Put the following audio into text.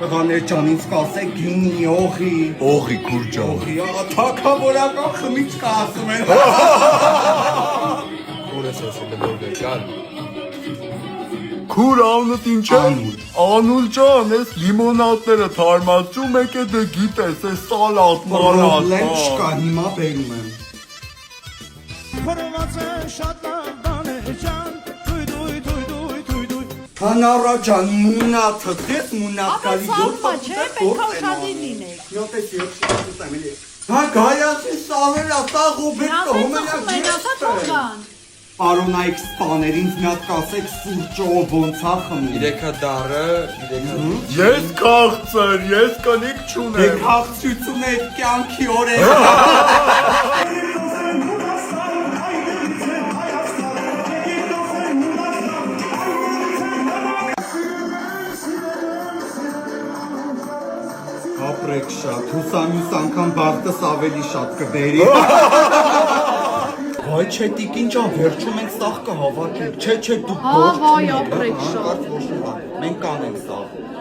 Տղաներ ջան, ինձ կասեք գինի, օղի։ Օղի, քուրջան։ Օղի, թագավորական խմիչք ասում են։ Ուր ես ասել բորգեկան։ Քուր անունդ ինչ է։ Անուլ ջան, ես լիմոնադները թարմացում եք դե գիտես, է սալատ, մարատ։ Պրոբլեմ չկա, հիմա բերում եմ։ Հանարա ջան, մունաթը, դες մունաթ կալի Ապա չէ, պետք է ուշադիր լինեք։ Նյոտես հա գայացի սավերա, տաղ ու բետ Թողան։ Պարոնայք սպաներ, ինձ մի հատ կասեք սուրճով ոնց է խմում։ 3 դարը, 3 Ես քաղցր, ես կնիկ Դե չունեմ։ քաղցրություն է կյանքի օրեր։ Ապրեք շատ, հուսամյուս անգամ բաղդս ավելի շատ կբերի։ Վայ չէ տիկին ջան, վերջում ենք սաղ կհավաքենք, չէ դուք Հա, վայ, ապրեք շատ։ Մենք կանենք սաղ։